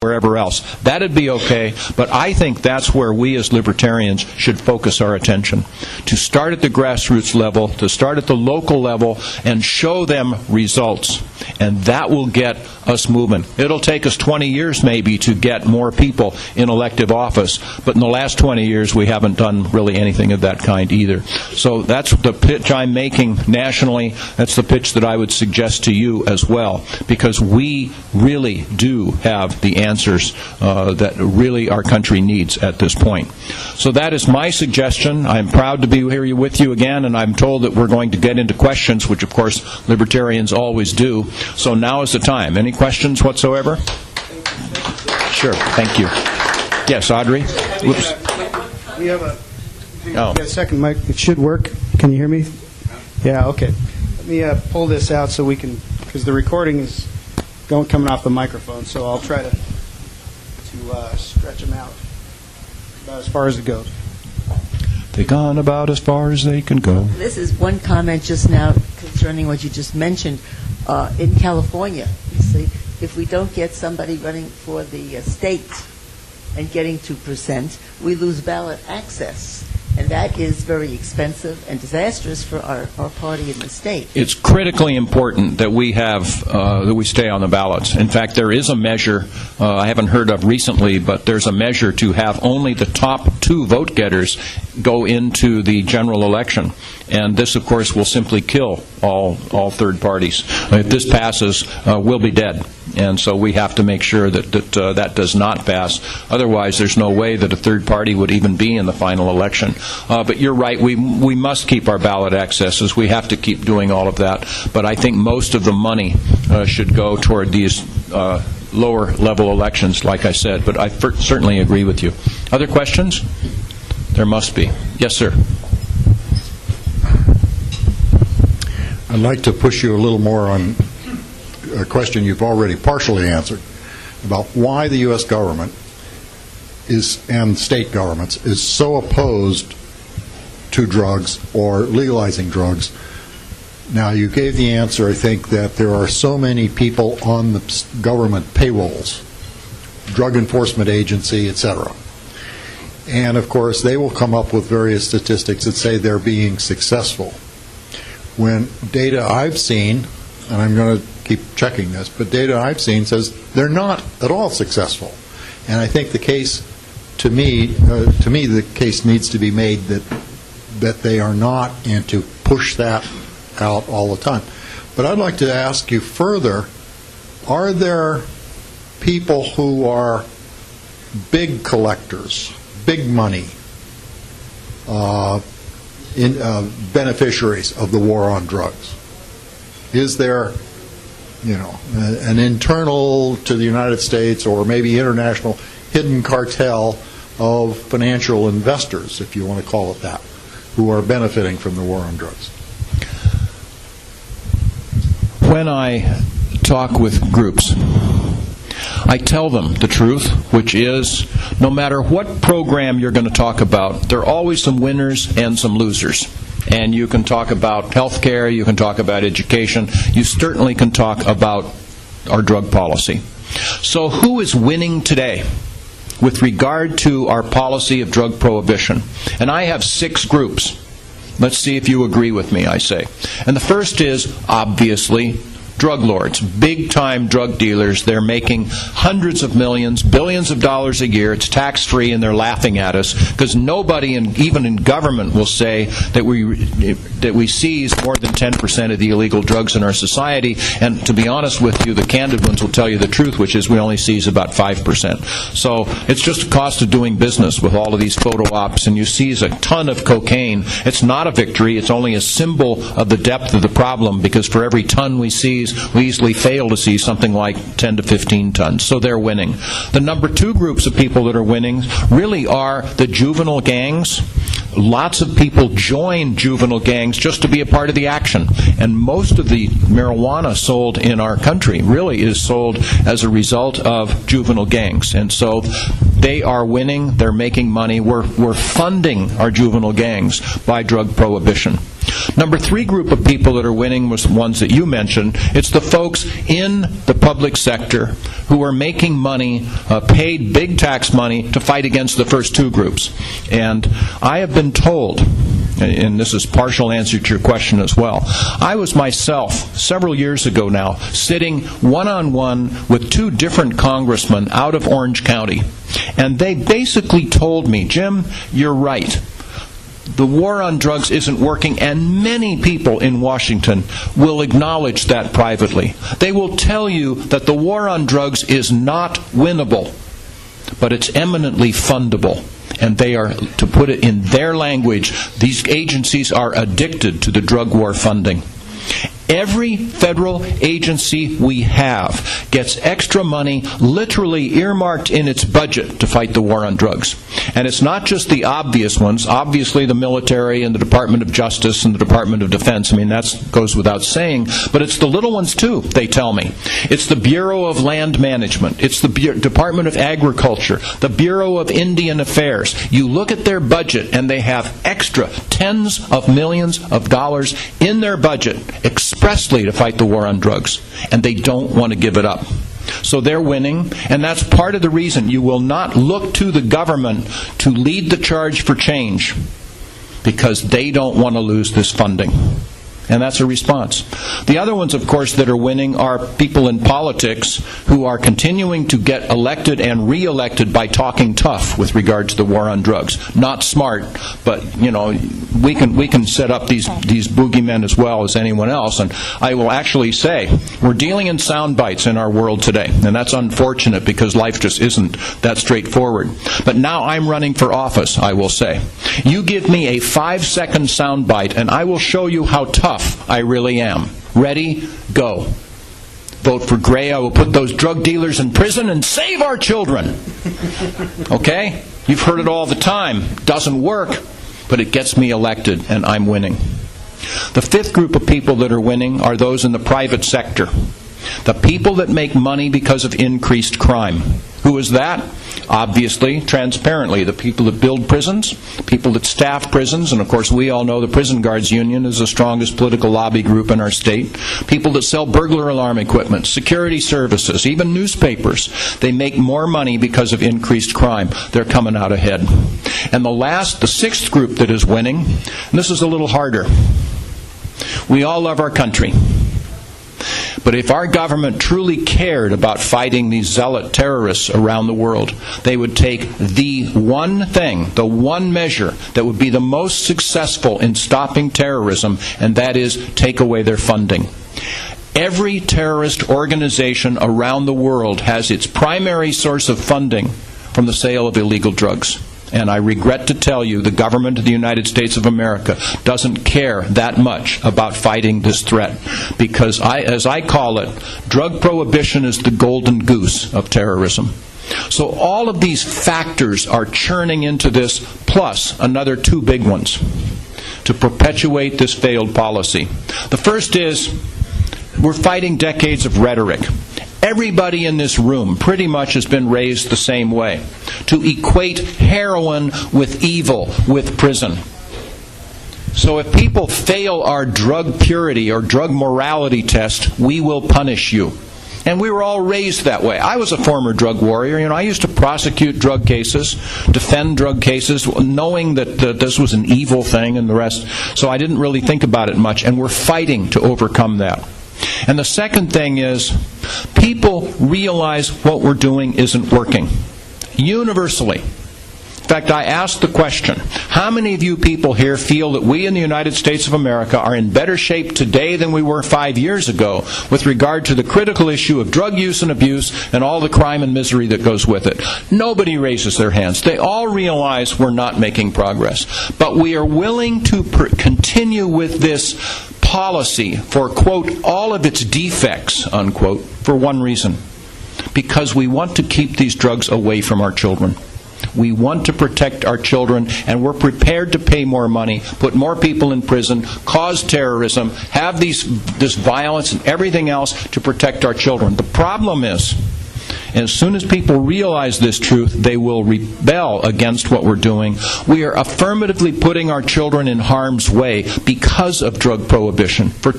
wherever else. That'd be okay, but I think that's where we as libertarians should focus our attention. To start at the grassroots level, to start at the local level, and show them results. And that will get us moving. It'll take us 20 years maybe to get more people in elective office, but in the last 20 years we haven't done really anything of that kind either. So that's the pitch I'm making nationally. That's the pitch that I would suggest to you as well, because we really do have the answers that really our country needs at this point. So that is my suggestion. I'm proud to be here with you again, and I'm told that we're going to get into questions, which of course libertarians always do. So now is the time. Any questions whatsoever? Sure. Thank you. Yes, Audrey? Whoops. We have a second mic. It should work. Can you hear me? Yeah, okay. Let me pull this out so we can, because the recording is coming off the microphone, so I'll try to stretch them out about as far as it goes. They've gone about as far as they can go. This is one comment just now concerning what you just mentioned. In California, you see, if we don't get somebody running for the state and getting 2%, we lose ballot access. And that is very expensive and disastrous for our party in the state. It's critically important that we have that we stay on the ballots. In fact, there is a measure I haven't heard of recently, but there's a measure to have only the top 2 vote getters go into the general election. And this, of course, will simply kill all third parties. If this passes, we'll be dead. And so we have to make sure that that does not pass. Otherwise, there's no way that a third party would even be in the final election. But you're right, we must keep our ballot accesses. We have to keep doing all of that. But I think most of the money should go toward these lower level elections, like I said. But I certainly agree with you. Other questions? There must be. Yes, sir. I'd like to push you a little more on a question you've already partially answered about why the U.S. government and state governments is so opposed to drugs or legalizing drugs. Now, you gave the answer, I think, that there are so many people on the government payrolls, Drug Enforcement Agency, etc. And, of course, they will come up with various statistics that say they're being successful. When data I've seen, and I'm going to keep checking this, but data I've seen says they're not at all successful. And I think the case, to me, the case needs to be made that they are not, and to push that out all the time. But I'd like to ask you further, are there people who are big collectors, big money, beneficiaries of the war on drugs? Is there, an internal to the United States or maybe international hidden cartel of financial investors, if you want to call it that, who are benefiting from the war on drugs? When I talk with groups, I tell them the truth, which is no matter what program you're going to talk about, there are always some winners and some losers. And you can talk about health care, you can talk about education, you certainly can talk about our drug policy. So who is winning today with regard to our policy of drug prohibition? And I have 6 groups. Let's see if you agree with me, I say. And the first is, obviously, drug lords, big-time drug dealers. They're making hundreds of millions, billions of dollars a year. It's tax-free, and they're laughing at us because nobody, even in government, will say that we seize more than 10% of the illegal drugs in our society. And to be honest with you, the candid ones will tell you the truth, which is we only seize about 5%. So it's just a cost of doing business with all of these photo ops, and you seize a ton of cocaine. It's not a victory. It's only a symbol of the depth of the problem, because for every ton we seize, we easily fail to see something like 10 to 15 tons. So they're winning. The number 2 groups of people that are winning really are the juvenile gangs. Lots of people join juvenile gangs just to be a part of the action. And most of the marijuana sold in our country really is sold as a result of juvenile gangs. And so they are winning. They're making money. We're funding our juvenile gangs by drug prohibition. Number 3 group of people that are winning was the ones that you mentioned. It's the folks in the public sector who are making money, paid big tax money to fight against the first 2 groups. And I have been told, and this is partial answer to your question as well, I was myself, several years ago now, sitting one-on-one with 2 different congressmen out of Orange County. And they basically told me, Jim, you're right. The war on drugs isn't working, and many people in Washington will acknowledge that privately. They will tell you that the war on drugs is not winnable, but it's eminently fundable. And they are, to put it in their language, these agencies are addicted to the drug war funding. Every federal agency we have gets extra money literally earmarked in its budget to fight the war on drugs. And it's not just the obvious ones. Obviously the military and the Department of Justice and the Department of Defense. I mean, that goes without saying. But it's the little ones too, they tell me. It's the Bureau of Land Management. It's the Department of Agriculture. The Bureau of Indian Affairs. You look at their budget and they have extra tens of millions of dollars in their budget expressly to fight the war on drugs, and they don't want to give it up. So they're winning, and that's part of the reason you will not look to the government to lead the charge for change, because they don't want to lose this funding. And that's a response. The other ones, of course, that are winning are people in politics who are continuing to get elected and re-elected by talking tough with regard to the war on drugs. Not smart, but, you know, we can set up these boogeymen as well as anyone else. And I will actually say, we're dealing in sound bites in our world today. And that's unfortunate because life just isn't that straightforward. But now I'm running for office, I will say. You give me a 5-second sound bite and I will show you how tough I really am. Ready? Go. Vote for Gray. I will put those drug dealers in prison and save our children. Okay? You've heard it all the time. Doesn't work, but it gets me elected and I'm winning. The 5th group of people that are winning are those in the private sector. The people that make money because of increased crime. Who is that? Obviously, transparently, the people that build prisons, people that staff prisons, and of course we all know the Prison Guards Union is the strongest political lobby group in our state, people that sell burglar alarm equipment, security services, even newspapers. They make more money because of increased crime. They're coming out ahead. And the 6th group that is winning, and this is a little harder. We all love our country. But if our government truly cared about fighting these zealot terrorists around the world, they would take the one thing, the one measure that would be the most successful in stopping terrorism, and that is take away their funding. Every terrorist organization around the world has its primary source of funding from the sale of illegal drugs. And I regret to tell you, the government of the United States of America doesn't care that much about fighting this threat. Because, as I call it, drug prohibition is the golden goose of terrorism. So all of these factors are churning into this, plus another 2 big ones, to perpetuate this failed policy. The first is, we're fighting decades of rhetoric. Everybody in this room pretty much has been raised the same way, to equate heroin with evil, with prison. So if people fail our drug purity or drug morality test, we will punish you. And we were all raised that way. I was a former drug warrior. You know, I used to prosecute drug cases, defend drug cases, knowing that this was an evil thing and the rest. So I didn't really think about it much, and we're fighting to overcome that. And the second thing is, people realize what we're doing isn't working. Universally. In fact, I asked the question, how many of you people here feel that we in the United States of America are in better shape today than we were 5 years ago with regard to the critical issue of drug use and abuse and all the crime and misery that goes with it? Nobody raises their hands. They all realize we're not making progress. But we are willing to continue with this policy for, quote, all of its defects, unquote, for one reason. Because we want to keep these drugs away from our children. We want to protect our children, and we're prepared to pay more money, put more people in prison, cause terrorism, have this violence and everything else to protect our children. The problem is, As soon as people realize this truth, they will rebel against what we're doing. We are affirmatively putting our children in harm's way because of drug prohibition for